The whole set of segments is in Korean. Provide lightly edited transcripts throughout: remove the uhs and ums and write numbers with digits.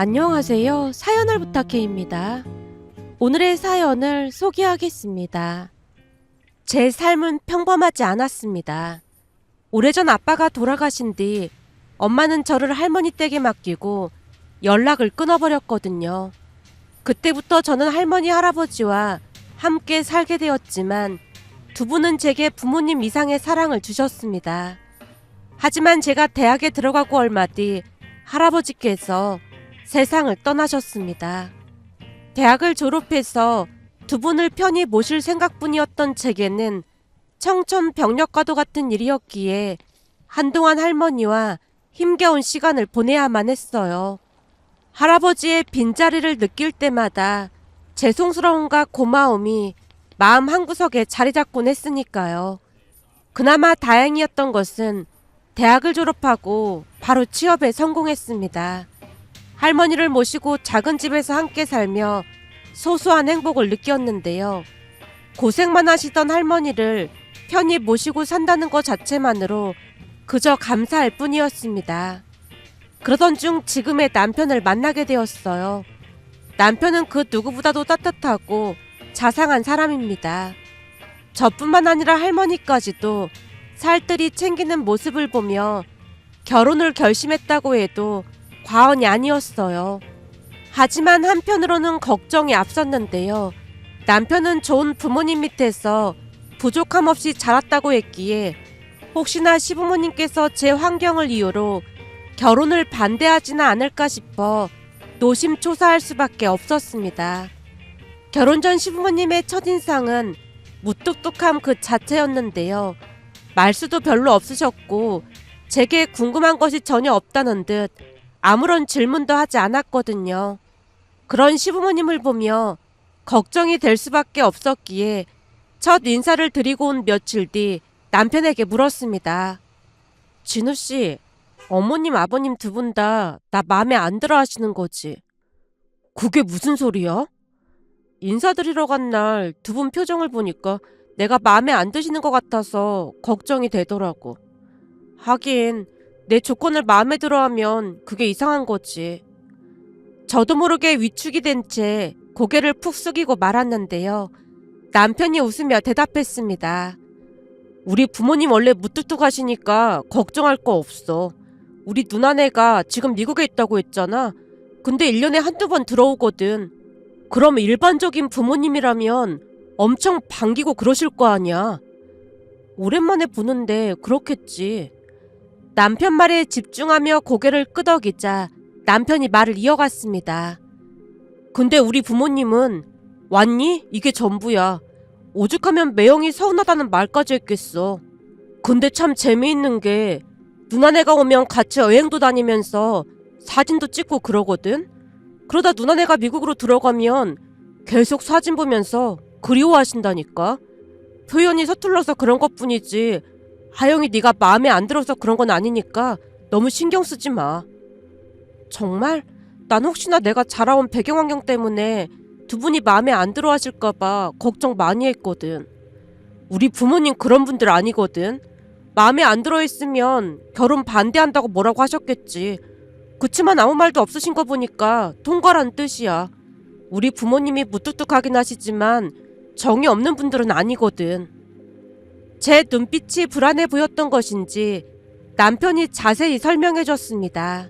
안녕하세요. 사연을 부탁해입니다. 오늘의 사연을 소개하겠습니다. 제 삶은 평범하지 않았습니다. 오래전 아빠가 돌아가신 뒤 엄마는 저를 할머니 댁에 맡기고 연락을 끊어버렸거든요. 그때부터 저는 할머니 할아버지와 함께 살게 되었지만 두 분은 제게 부모님 이상의 사랑을 주셨습니다. 하지만 제가 대학에 들어가고 얼마 뒤 할아버지께서 세상을 떠나셨습니다. 대학을 졸업해서 두 분을 편히 모실 생각뿐이었던 제게는 청천벽력과도 같은 일이었기에 한동안 할머니와 힘겨운 시간을 보내야만 했어요. 할아버지의 빈자리를 느낄 때마다 죄송스러움과 고마움이 마음 한구석에 자리 잡곤 했으니까요. 그나마 다행이었던 것은 대학을 졸업하고 바로 취업에 성공했습니다. 할머니를 모시고 작은 집에서 함께 살며 소소한 행복을 느꼈는데요. 고생만 하시던 할머니를 편히 모시고 산다는 것 자체만으로 그저 감사할 뿐이었습니다. 그러던 중 지금의 남편을 만나게 되었어요. 남편은 그 누구보다도 따뜻하고 자상한 사람입니다. 저뿐만 아니라 할머니까지도 살뜰히 챙기는 모습을 보며 결혼을 결심했다고 해도 과언이 아니었어요. 하지만 한편으로는 걱정이 앞섰는데요. 남편은 좋은 부모님 밑에서 부족함 없이 자랐다고 했기에 혹시나 시부모님께서 제 환경을 이유로 결혼을 반대하지는 않을까 싶어 노심초사할 수밖에 없었습니다. 결혼 전 시부모님의 첫인상은 무뚝뚝함 그 자체였는데요. 말수도 별로 없으셨고 제게 궁금한 것이 전혀 없다는 듯 아무런 질문도 하지 않았거든요. 그런 시부모님을 보며 걱정이 될 수밖에 없었기에 첫 인사를 드리고 온 며칠 뒤 남편에게 물었습니다. 진우씨, 어머님 아버님 두 분 다 나 마음에 안 들어 하시는 거지? 그게 무슨 소리야? 인사드리러 간 날 두 분 표정을 보니까 내가 마음에 안 드시는 것 같아서 걱정이 되더라고. 하긴 내 조건을 마음에 들어하면 그게 이상한 거지. 저도 모르게 위축이 된 채 고개를 푹 숙이고 말았는데요. 남편이 웃으며 대답했습니다. 우리 부모님 원래 무뚝뚝하시니까 걱정할 거 없어. 우리 누나네가 지금 미국에 있다고 했잖아. 근데 1년에 한두 번 들어오거든. 그럼 일반적인 부모님이라면 엄청 반기고 그러실 거 아니야. 오랜만에 보는데 그렇겠지. 남편 말에 집중하며 고개를 끄덕이자 남편이 말을 이어갔습니다. 근데 우리 부모님은 왔니? 이게 전부야. 오죽하면 매형이 서운하다는 말까지 했겠어. 근데 참 재미있는 게 누나네가 오면 같이 여행도 다니면서 사진도 찍고 그러거든. 그러다 누나네가 미국으로 들어가면 계속 사진 보면서 그리워하신다니까. 표현이 서툴러서 그런 것뿐이지 하영이 네가 마음에 안 들어서 그런 건 아니니까 너무 신경 쓰지 마. 정말? 난 혹시나 내가 자라온 배경환경 때문에 두 분이 마음에 안 들어 하실까봐 걱정 많이 했거든. 우리 부모님 그런 분들 아니거든. 마음에 안 들어 했으면 결혼 반대한다고 뭐라고 하셨겠지. 그치만 아무 말도 없으신 거 보니까 통과란 뜻이야. 우리 부모님이 무뚝뚝하긴 하시지만 정이 없는 분들은 아니거든. 제 눈빛이 불안해 보였던 것인지 남편이 자세히 설명해줬습니다.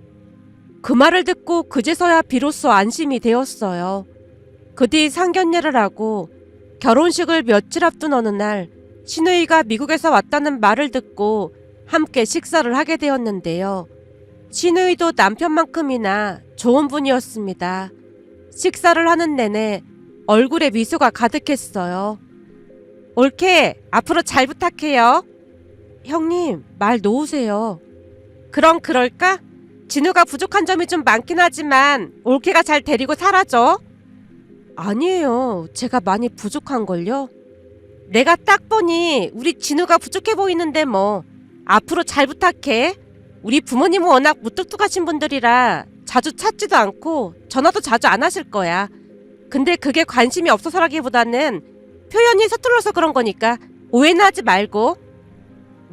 그 말을 듣고 그제서야 비로소 안심이 되었어요. 그 뒤 상견례를 하고 결혼식을 며칠 앞둔 어느 날 시누이가 미국에서 왔다는 말을 듣고 함께 식사를 하게 되었는데요. 시누이도 남편만큼이나 좋은 분이었습니다. 식사를 하는 내내 얼굴에 미소가 가득했어요. 올케, 앞으로 잘 부탁해요. 형님, 말 놓으세요. 그럼 그럴까? 진우가 부족한 점이 좀 많긴 하지만 올케가 잘 데리고 살아줘. 아니에요. 제가 많이 부족한걸요. 내가 딱 보니 우리 진우가 부족해 보이는데 뭐. 앞으로 잘 부탁해. 우리 부모님은 워낙 무뚝뚝하신 분들이라 자주 찾지도 않고 전화도 자주 안 하실 거야. 근데 그게 관심이 없어서라기보다는 표현이 서툴러서 그런 거니까 오해는 하지 말고.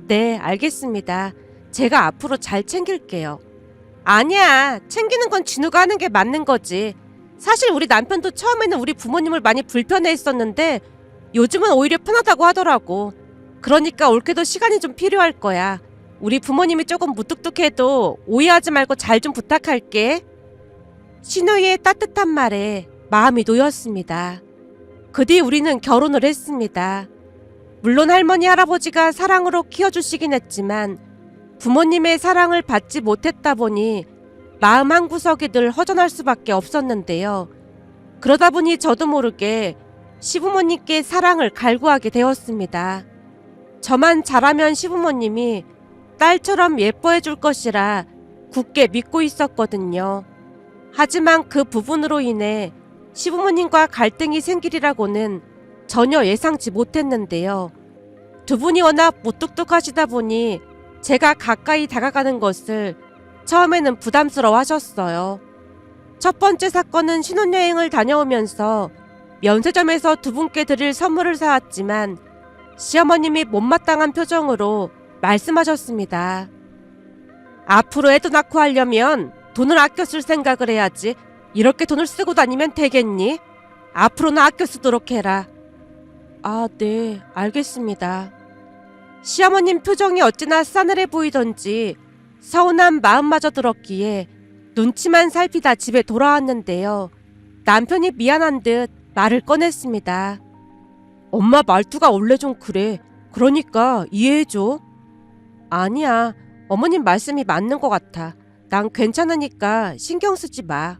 네, 알겠습니다. 제가 앞으로 잘 챙길게요. 아니야. 챙기는 건 진우가 하는 게 맞는 거지. 사실 우리 남편도 처음에는 우리 부모님을 많이 불편해 했었는데 요즘은 오히려 편하다고 하더라고. 그러니까 올케도 시간이 좀 필요할 거야. 우리 부모님이 조금 무뚝뚝해도 오해하지 말고 잘 좀 부탁할게. 신우이의 따뜻한 말에 마음이 놓였습니다. 그 뒤 우리는 결혼을 했습니다. 물론 할머니 할아버지가 사랑으로 키워주시긴 했지만 부모님의 사랑을 받지 못했다 보니 마음 한구석이 늘 허전할 수밖에 없었는데요. 그러다 보니 저도 모르게 시부모님께 사랑을 갈구하게 되었습니다. 저만 잘하면 시부모님이 딸처럼 예뻐해 줄 것이라 굳게 믿고 있었거든요. 하지만 그 부분으로 인해 시부모님과 갈등이 생기리라고는 전혀 예상치 못했는데요. 두 분이 워낙 무뚝뚝하시다 보니 제가 가까이 다가가는 것을 처음에는 부담스러워 하셨어요. 첫 번째 사건은 신혼여행을 다녀오면서 면세점에서 두 분께 드릴 선물을 사왔지만 시어머님이 못마땅한 표정으로 말씀하셨습니다. 앞으로 애도 낳고 하려면 돈을 아껴 쓸 생각을 해야지. 이렇게 돈을 쓰고 다니면 되겠니? 앞으로는 아껴 쓰도록 해라. 아, 네, 알겠습니다. 시어머님 표정이 어찌나 싸늘해 보이던지 서운한 마음마저 들었기에 눈치만 살피다 집에 돌아왔는데요. 남편이 미안한 듯 말을 꺼냈습니다. 엄마 말투가 원래 좀 그래. 그러니까 이해해줘. 아니야. 어머님 말씀이 맞는 것 같아. 난 괜찮으니까 신경 쓰지 마.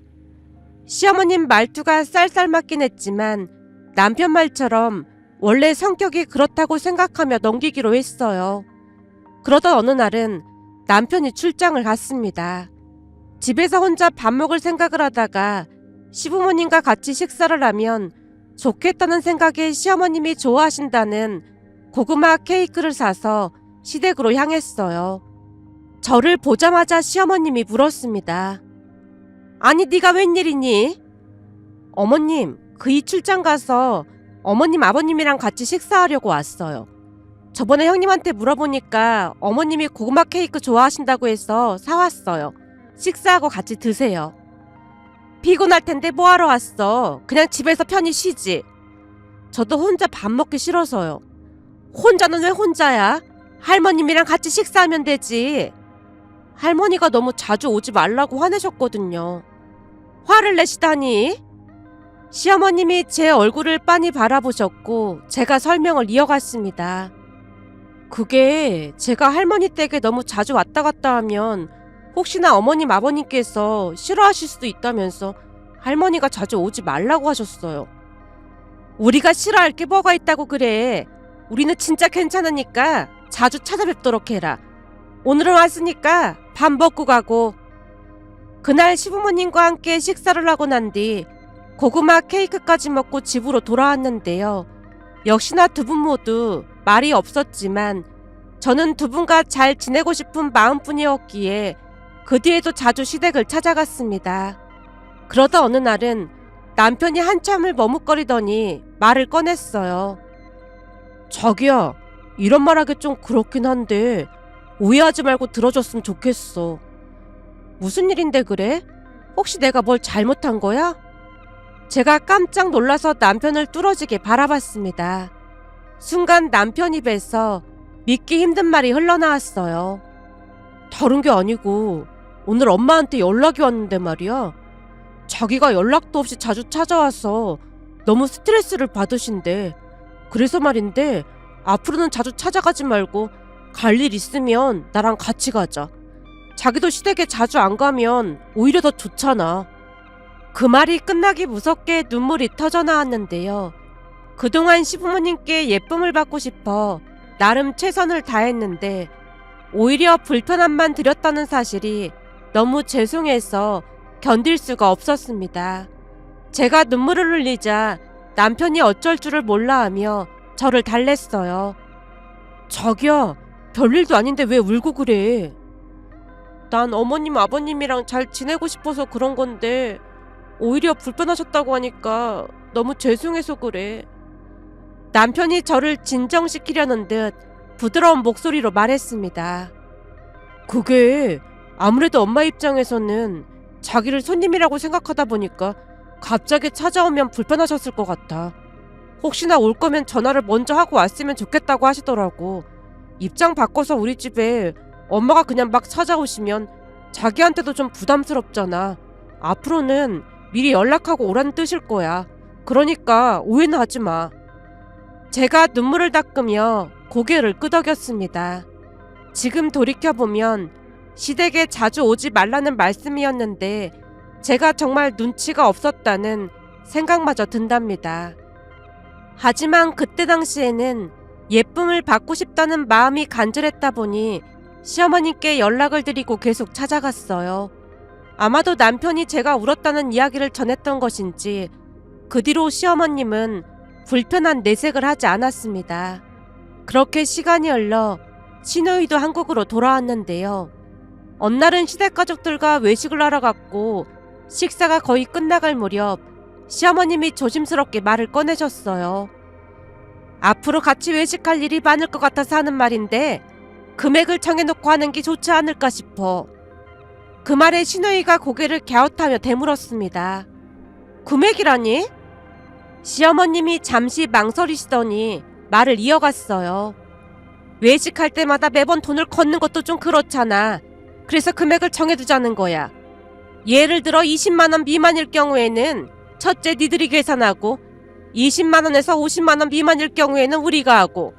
시어머님 말투가 쌀쌀맞긴 했지만 남편 말처럼 원래 성격이 그렇다고 생각하며 넘기기로 했어요. 그러던 어느 날은 남편이 출장을 갔습니다. 집에서 혼자 밥 먹을 생각을 하다가 시부모님과 같이 식사를 하면 좋겠다는 생각에 시어머님이 좋아하신다는 고구마 케이크를 사서 시댁으로 향했어요. 저를 보자마자 시어머님이 물었습니다. 아니 네가 웬일이니? 어머님, 그이 출장 가서 어머님 아버님이랑 같이 식사하려고 왔어요. 저번에 형님한테 물어보니까 어머님이 고구마 케이크 좋아하신다고 해서 사왔어요. 식사하고 같이 드세요. 피곤할 텐데 뭐하러 왔어? 그냥 집에서 편히 쉬지. 저도 혼자 밥 먹기 싫어서요. 혼자는 왜 혼자야? 할머님이랑 같이 식사하면 되지. 할머니가 너무 자주 오지 말라고 화내셨거든요. 화를 내시다니? 시어머님이 제 얼굴을 빤히 바라보셨고 제가 설명을 이어갔습니다. 그게 제가 할머니 댁에 너무 자주 왔다 갔다 하면 혹시나 어머님 아버님께서 싫어하실 수도 있다면서 할머니가 자주 오지 말라고 하셨어요. 우리가 싫어할 게 뭐가 있다고 그래. 우리는 진짜 괜찮으니까 자주 찾아뵙도록 해라. 오늘은 왔으니까 밥 먹고 가고. 그날 시부모님과 함께 식사를 하고 난 뒤 고구마 케이크까지 먹고 집으로 돌아왔는데요. 역시나 두 분 모두 말이 없었지만 저는 두 분과 잘 지내고 싶은 마음뿐이었기에 그 뒤에도 자주 시댁을 찾아갔습니다. 그러다 어느 날은 남편이 한참을 머뭇거리더니 말을 꺼냈어요. 자기야, 이런 말하기 좀 그렇긴 한데 오해하지 말고 들어줬으면 좋겠어. 무슨 일인데 그래? 혹시 내가 뭘 잘못한 거야? 제가 깜짝 놀라서 남편을 뚫어지게 바라봤습니다. 순간 남편 입에서 믿기 힘든 말이 흘러나왔어요. 다른 게 아니고 오늘 엄마한테 연락이 왔는데 말이야. 자기가 연락도 없이 자주 찾아와서 너무 스트레스를 받으신대. 그래서 말인데 앞으로는 자주 찾아가지 말고 갈 일 있으면 나랑 같이 가자. 자기도 시댁에 자주 안 가면 오히려 더 좋잖아. 그 말이 끝나기 무섭게 눈물이 터져 나왔는데요. 그동안 시부모님께 예쁨을 받고 싶어 나름 최선을 다했는데 오히려 불편함만 드렸다는 사실이 너무 죄송해서 견딜 수가 없었습니다. 제가 눈물을 흘리자 남편이 어쩔 줄을 몰라하며 저를 달랬어요. 자기야, 별일도 아닌데 왜 울고 그래? 난 어머님 아버님이랑 잘 지내고 싶어서 그런 건데 오히려 불편하셨다고 하니까 너무 죄송해서 그래. 남편이 저를 진정시키려는 듯 부드러운 목소리로 말했습니다. 그게 아무래도 엄마 입장에서는 자기를 손님이라고 생각하다 보니까 갑자기 찾아오면 불편하셨을 것 같아. 혹시나 올 거면 전화를 먼저 하고 왔으면 좋겠다고 하시더라고. 입장 바꿔서 우리 집에 엄마가 그냥 막 찾아오시면 자기한테도 좀 부담스럽잖아. 앞으로는 미리 연락하고 오라는 뜻일 거야. 그러니까 오해는 하지 마. 제가 눈물을 닦으며 고개를 끄덕였습니다. 지금 돌이켜보면 시댁에 자주 오지 말라는 말씀이었는데 제가 정말 눈치가 없었다는 생각마저 든답니다. 하지만 그때 당시에는 예쁨을 받고 싶다는 마음이 간절했다 보니 시어머님께 연락을 드리고 계속 찾아갔어요. 아마도 남편이 제가 울었다는 이야기를 전했던 것인지 그 뒤로 시어머님은 불편한 내색을 하지 않았습니다. 그렇게 시간이 흘러 시누이도 한국으로 돌아왔는데요. 어느 날은 시댁 가족들과 외식을 하러 갔고 식사가 거의 끝나갈 무렵 시어머님이 조심스럽게 말을 꺼내셨어요. 앞으로 같이 외식할 일이 많을 것 같아서 하는 말인데 금액을 정해놓고 하는 게 좋지 않을까 싶어. 그 말에 시누이가 고개를 갸웃하며 되물었습니다. 금액이라니? 시어머님이 잠시 망설이시더니 말을 이어갔어요. 외식할 때마다 매번 돈을 걷는 것도 좀 그렇잖아. 그래서 금액을 정해두자는 거야. 예를 들어 20만원 미만일 경우에는 첫째 니들이 계산하고 20만원에서 50만원 미만일 경우에는 우리가 하고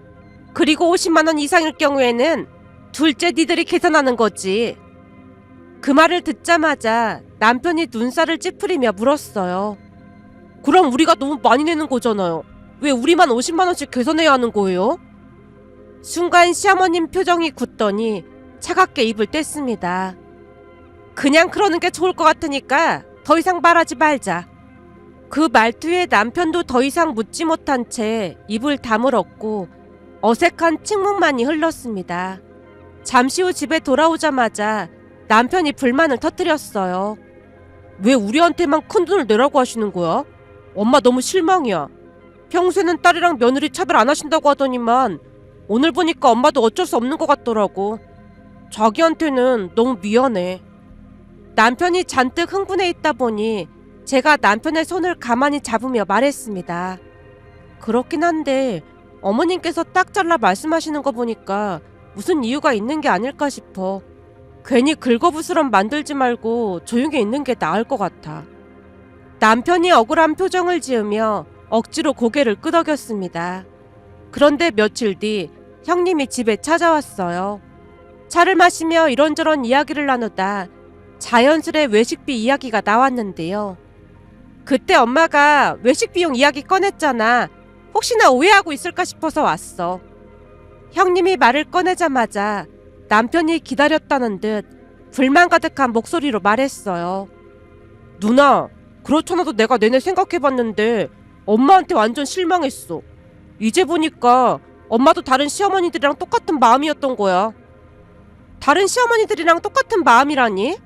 그리고 50만원 이상일 경우에는 둘째 니들이 계산하는 거지. 그 말을 듣자마자 남편이 눈살을 찌푸리며 물었어요. 그럼 우리가 너무 많이 내는 거잖아요. 왜 우리만 50만원씩 계산해야 하는 거예요? 순간 시어머님 표정이 굳더니 차갑게 입을 뗐습니다. 그냥 그러는 게 좋을 것 같으니까 더 이상 말하지 말자. 그 말투에 남편도 더 이상 묻지 못한 채 입을 다물었고 어색한 침묵만이 흘렀습니다. 잠시 후 집에 돌아오자마자 남편이 불만을 터뜨렸어요. 왜 우리한테만 큰 돈을 내라고 하시는 거야? 엄마 너무 실망이야. 평소에는 딸이랑 며느리 차별 안 하신다고 하더니만 오늘 보니까 엄마도 어쩔 수 없는 것 같더라고. 자기한테는 너무 미안해. 남편이 잔뜩 흥분해 있다 보니 제가 남편의 손을 가만히 잡으며 말했습니다. 그렇긴 한데 어머님께서 딱 잘라 말씀하시는 거 보니까 무슨 이유가 있는 게 아닐까 싶어. 괜히 긁어부스럼 만들지 말고 조용히 있는 게 나을 것 같아. 남편이 억울한 표정을 지으며 억지로 고개를 끄덕였습니다. 그런데 며칠 뒤 형님이 집에 찾아왔어요. 차를 마시며 이런저런 이야기를 나누다 자연스레 외식비 이야기가 나왔는데요. 그때 엄마가 외식 비용 이야기 꺼냈잖아. 혹시나 오해하고 있을까 싶어서 왔어. 형님이 말을 꺼내자마자 남편이 기다렸다는 듯 불만 가득한 목소리로 말했어요. 누나, 그렇잖아도 내가 내내 생각해봤는데 엄마한테 완전 실망했어. 이제 보니까 엄마도 다른 시어머니들이랑 똑같은 마음이었던 거야. 다른 시어머니들이랑 똑같은 마음이라니?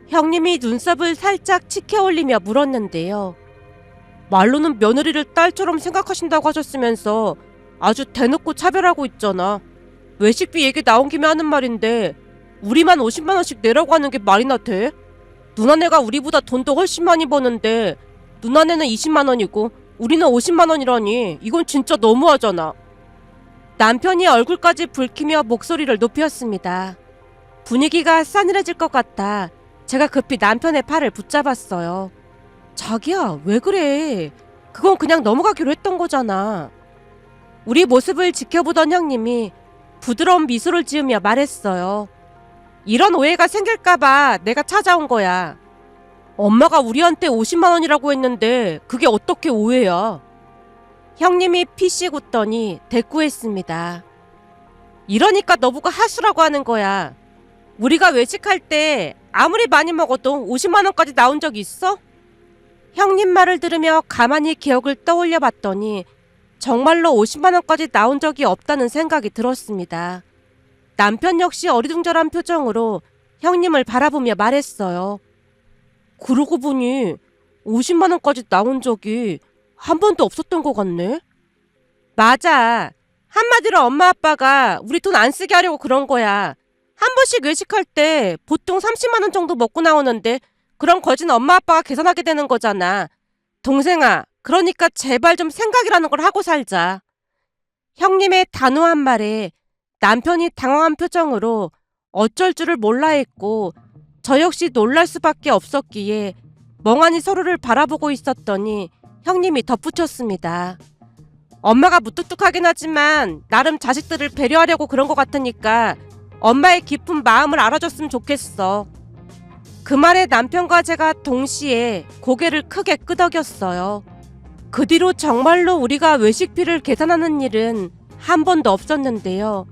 형님이 눈썹을 살짝 치켜 올리며 물었는데요. 말로는 며느리를 딸처럼 생각하신다고 하셨으면서 아주 대놓고 차별하고 있잖아. 외식비 얘기 나온 김에 하는 말인데 우리만 50만원씩 내라고 하는 게 말이나 돼? 누나네가 우리보다 돈도 훨씬 많이 버는데 누나네는 20만원이고 우리는 50만원이라니 이건 진짜 너무하잖아. 남편이 얼굴까지 붉히며 목소리를 높였습니다. 분위기가 싸늘해질 것 같아 제가 급히 남편의 팔을 붙잡았어요. 자기야, 왜 그래? 그건 그냥 넘어가기로 했던 거잖아. 우리 모습을 지켜보던 형님이 부드러운 미소를 지으며 말했어요. 이런 오해가 생길까봐 내가 찾아온 거야. 엄마가 우리한테 50만원이라고 했는데 그게 어떻게 오해야? 형님이 피식 웃더니 대꾸했습니다. 이러니까 너보고 하수라고 하는 거야. 우리가 외식할 때 아무리 많이 먹어도 50만원까지 나온 적 있어? 형님 말을 들으며 가만히 기억을 떠올려 봤더니 정말로 50만원까지 나온 적이 없다는 생각이 들었습니다. 남편 역시 어리둥절한 표정으로 형님을 바라보며 말했어요. 그러고 보니 50만원까지 나온 적이 한 번도 없었던 것 같네? 맞아. 한마디로 엄마 아빠가 우리 돈 안 쓰게 하려고 그런 거야. 한 번씩 외식할 때 보통 30만 원 정도 먹고 나오는데 그런 거지는 엄마 아빠가 계산하게 되는 거잖아. 동생아, 그러니까 제발 좀 생각이라는 걸 하고 살자. 형님의 단호한 말에 남편이 당황한 표정으로 어쩔 줄을 몰라 했고 저 역시 놀랄 수밖에 없었기에 멍하니 서로를 바라보고 있었더니 형님이 덧붙였습니다. 엄마가 무뚝뚝하긴 하지만 나름 자식들을 배려하려고 그런 것 같으니까 엄마의 깊은 마음을 알아줬으면 좋겠어. 그 말에 남편과 제가 동시에 고개를 크게 끄덕였어요. 그 뒤로 정말로 우리가 외식비를 계산하는 일은 한 번도 없었는데요.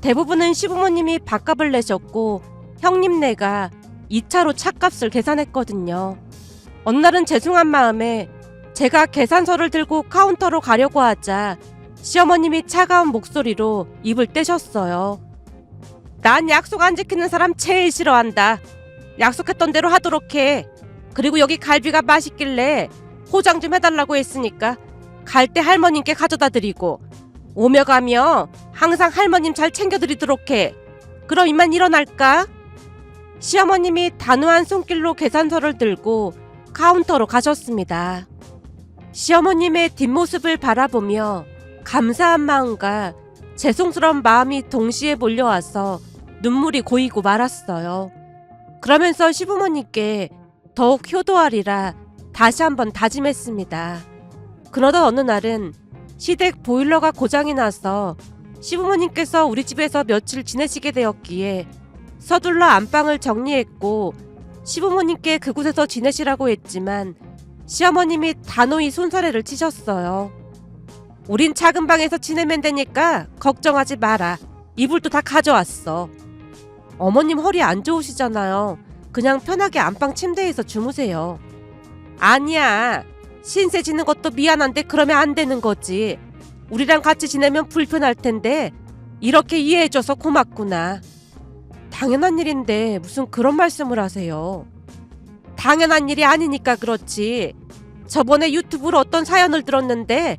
대부분은 시부모님이 밥값을 내셨고 형님네가 2차로 차값을 계산했거든요. 어느 날은 죄송한 마음에 제가 계산서를 들고 카운터로 가려고 하자 시어머님이 차가운 목소리로 입을 떼셨어요. 난 약속 안 지키는 사람 제일 싫어한다. 약속했던 대로 하도록 해. 그리고 여기 갈비가 맛있길래 포장 좀 해달라고 했으니까 갈 때 할머님께 가져다 드리고 오며 가며 항상 할머님 잘 챙겨드리도록 해. 그럼 이만 일어날까? 시어머님이 단호한 손길로 계산서를 들고 카운터로 가셨습니다. 시어머님의 뒷모습을 바라보며 감사한 마음과 죄송스러운 마음이 동시에 몰려와서 눈물이 고이고 말았어요. 그러면서 시부모님께 더욱 효도하리라 다시 한번 다짐했습니다. 그러던 어느 날은 시댁 보일러가 고장이 나서 시부모님께서 우리 집에서 며칠 지내시게 되었기에 서둘러 안방을 정리했고 시부모님께 그곳에서 지내시라고 했지만 시어머님이 단호히 손사래를 치셨어요. 우린 작은 방에서 지내면 되니까 걱정하지 마라. 이불도 다 가져왔어. 어머님 허리 안 좋으시잖아요. 그냥 편하게 안방 침대에서 주무세요. 아니야. 신세 지는 것도 미안한데 그러면 안 되는 거지. 우리랑 같이 지내면 불편할 텐데 이렇게 이해해줘서 고맙구나. 당연한 일인데 무슨 그런 말씀을 하세요. 당연한 일이 아니니까 그렇지. 저번에 유튜브로 어떤 사연을 들었는데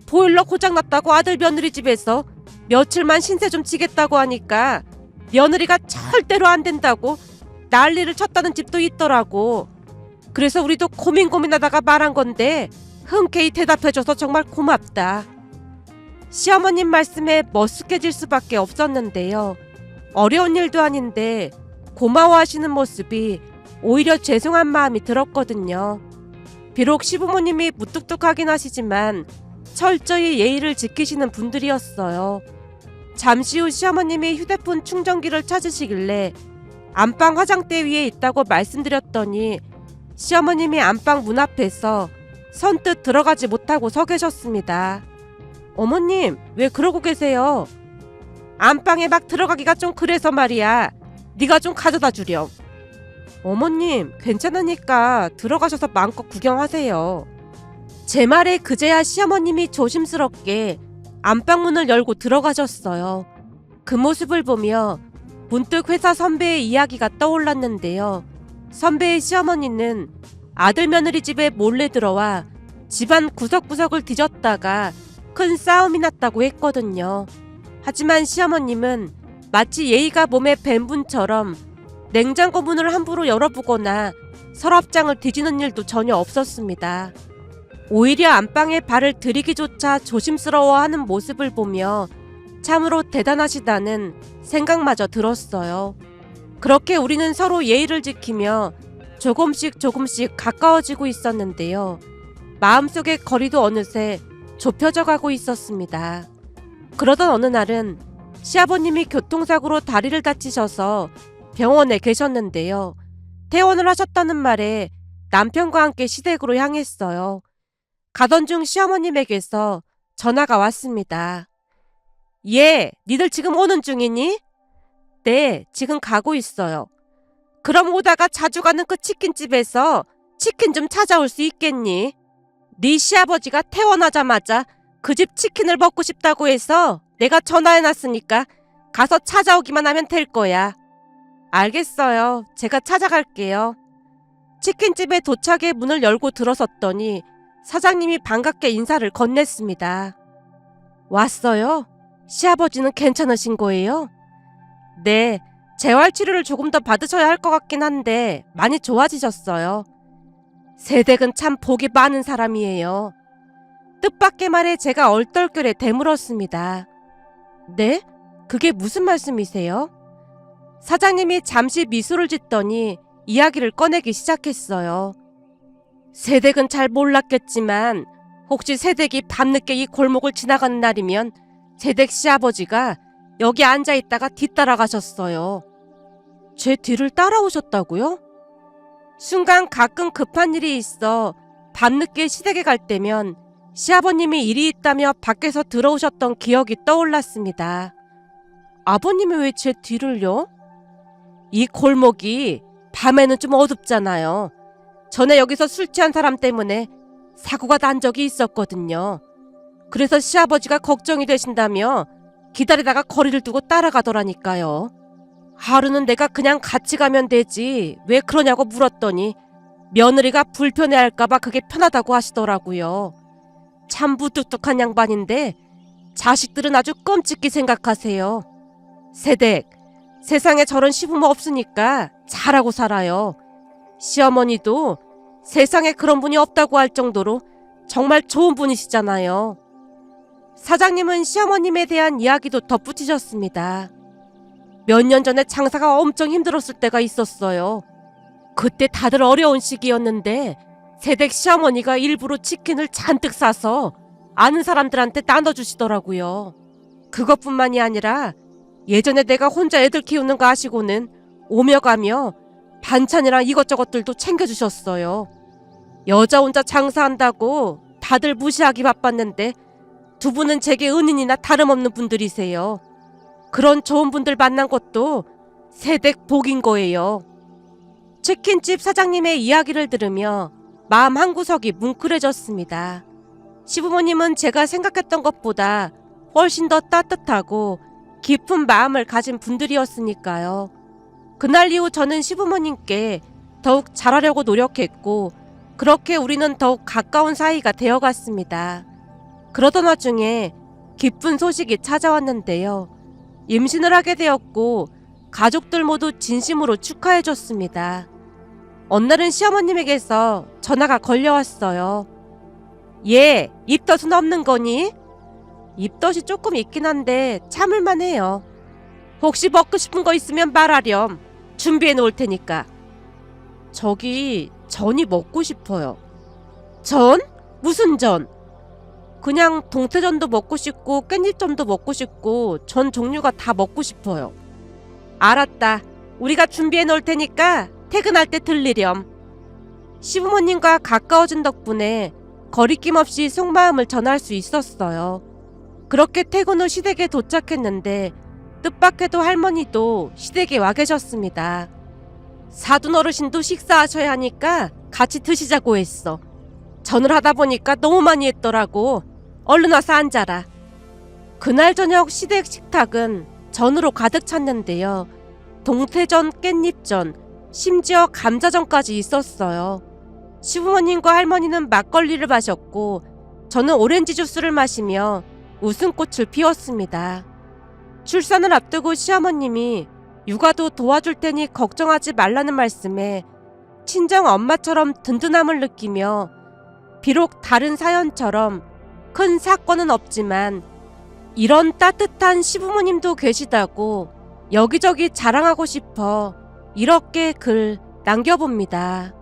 보일러 고장났다고 아들 며느리 집에서 며칠만 신세 좀 지겠다고 하니까 며느리가 절대로 안 된다고 난리를 쳤다는 집도 있더라고. 그래서 우리도 고민하다가 말한 건데 흔쾌히 대답해줘서 정말 고맙다. 시어머님 말씀에 머쓱해질 수밖에 없었는데요. 어려운 일도 아닌데 고마워하시는 모습이 오히려 죄송한 마음이 들었거든요. 비록 시부모님이 무뚝뚝하긴 하시지만 철저히 예의를 지키시는 분들이었어요. 잠시 후 시어머님이 휴대폰 충전기를 찾으시길래 안방 화장대 위에 있다고 말씀드렸더니 시어머님이 안방 문 앞에서 선뜻 들어가지 못하고 서 계셨습니다. 어머님, 왜 그러고 계세요? 안방에 막 들어가기가 좀 그래서 말이야. 네가 좀 가져다 주렴. 어머님, 괜찮으니까 들어가셔서 마음껏 구경하세요. 제 말에 그제야 시어머님이 조심스럽게 안방문을 열고 들어가셨어요. 그 모습을 보며 문득 회사 선배의 이야기가 떠올랐는데요. 선배의 시어머니는 아들 며느리 집에 몰래 들어와 집안 구석구석을 뒤졌다가 큰 싸움이 났다고 했거든요. 하지만 시어머님은 마치 예의가 몸에 밴 분처럼 냉장고 문을 함부로 열어보거나 서랍장을 뒤지는 일도 전혀 없었습니다. 오히려 안방에 발을 들이기조차 조심스러워하는 모습을 보며 참으로 대단하시다는 생각마저 들었어요. 그렇게 우리는 서로 예의를 지키며 조금씩 가까워지고 있었는데요. 마음속의 거리도 어느새 좁혀져 가고 있었습니다. 그러던 어느 날은 시아버님이 교통사고로 다리를 다치셔서 병원에 계셨는데요. 퇴원을 하셨다는 말에 남편과 함께 시댁으로 향했어요. 가던 중 시어머님에게서 전화가 왔습니다. 예, 니들 지금 오는 중이니? 네, 지금 가고 있어요. 그럼 오다가 자주 가는 그 치킨집에서 치킨 좀 찾아올 수 있겠니? 네 시아버지가 퇴원하자마자 그 집 치킨을 먹고 싶다고 해서 내가 전화해놨으니까 가서 찾아오기만 하면 될 거야. 알겠어요. 제가 찾아갈게요. 치킨집에 도착해 문을 열고 들어섰더니 사장님이 반갑게 인사를 건넸습니다. 왔어요? 시아버지는 괜찮으신 거예요? 네, 재활치료를 조금 더 받으셔야 할 것 같긴 한데 많이 좋아지셨어요. 세댁은 참 복이 많은 사람이에요. 뜻밖의 말에 제가 얼떨결에 되물었습니다. 네? 그게 무슨 말씀이세요? 사장님이 잠시 미소를 짓더니 이야기를 꺼내기 시작했어요. 세댁은 잘 몰랐겠지만 혹시 세댁이 밤늦게 이 골목을 지나가는 날이면 세댁 시아버지가 여기 앉아있다가 뒤따라가셨어요. 제 뒤를 따라오셨다고요? 순간 가끔 급한 일이 있어 밤늦게 시댁에 갈 때면 시아버님이 일이 있다며 밖에서 들어오셨던 기억이 떠올랐습니다. 아버님이 왜 제 뒤를요? 이 골목이 밤에는 좀 어둡잖아요. 전에 여기서 술 취한 사람 때문에 사고가 난 적이 있었거든요. 그래서 시아버지가 걱정이 되신다며 기다리다가 거리를 두고 따라가더라니까요. 하루는 내가 그냥 같이 가면 되지 왜 그러냐고 물었더니 며느리가 불편해할까봐 그게 편하다고 하시더라고요. 참 무뚝뚝한 양반인데 자식들은 아주 끔찍히 생각하세요. 세댁, 세상에 저런 시부모 없으니까 잘하고 살아요. 시어머니도 세상에 그런 분이 없다고 할 정도로 정말 좋은 분이시잖아요. 사장님은 시어머님에 대한 이야기도 덧붙이셨습니다. 몇 년 전에 장사가 엄청 힘들었을 때가 있었어요. 그때 다들 어려운 시기였는데 세댁 시어머니가 일부러 치킨을 잔뜩 싸서 아는 사람들한테 나눠주시더라고요. 그것뿐만이 아니라 예전에 내가 혼자 애들 키우는 거 아시고는 오며 가며 반찬이랑 이것저것들도 챙겨주셨어요. 여자 혼자 장사한다고 다들 무시하기 바빴는데 두 분은 제게 은인이나 다름없는 분들이세요. 그런 좋은 분들 만난 것도 세댁 복인 거예요. 치킨집 사장님의 이야기를 들으며 마음 한구석이 뭉클해졌습니다. 시부모님은 제가 생각했던 것보다 훨씬 더 따뜻하고 깊은 마음을 가진 분들이었으니까요. 그날 이후 저는 시부모님께 더욱 잘하려고 노력했고 그렇게 우리는 더욱 가까운 사이가 되어갔습니다. 그러던 와중에 기쁜 소식이 찾아왔는데요. 임신을 하게 되었고 가족들 모두 진심으로 축하해줬습니다. 어느 날은 시어머님에게서 전화가 걸려왔어요. 얘, 입덧은 없는 거니? 입덧이 조금 있긴 한데 참을만 해요. 혹시 먹고 싶은 거 있으면 말하렴. 준비해 놓을 테니까. 저기 전이 먹고 싶어요. 전? 무슨 전? 그냥 동태전도 먹고 싶고 깻잎전도 먹고 싶고 전 종류가 다 먹고 싶어요. 알았다. 우리가 준비해 놓을 테니까 퇴근할 때 들리렴. 시부모님과 가까워진 덕분에 거리낌 없이 속마음을 전할 수 있었어요. 그렇게 퇴근 후 시댁에 도착했는데 뜻밖에도 할머니도 시댁에 와 계셨습니다. 사돈 어르신도 식사하셔야 하니까 같이 드시자고 했어. 전을 하다 보니까 너무 많이 했더라고. 얼른 와서 앉아라. 그날 저녁 시댁 식탁은 전으로 가득 찼는데요. 동태전, 깻잎전, 심지어 감자전까지 있었어요. 시부모님과 할머니는 막걸리를 마셨고 저는 오렌지 주스를 마시며 웃음꽃을 피웠습니다. 출산을 앞두고 시어머님이 육아도 도와줄 테니 걱정하지 말라는 말씀에 친정 엄마처럼 든든함을 느끼며 비록 다른 사연처럼 큰 사건은 없지만 이런 따뜻한 시부모님도 계시다고 여기저기 자랑하고 싶어 이렇게 글 남겨봅니다.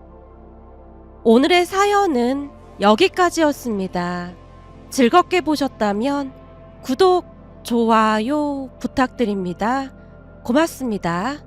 오늘의 사연은 여기까지였습니다. 즐겁게 보셨다면 구독, 좋아요 부탁드립니다. 고맙습니다.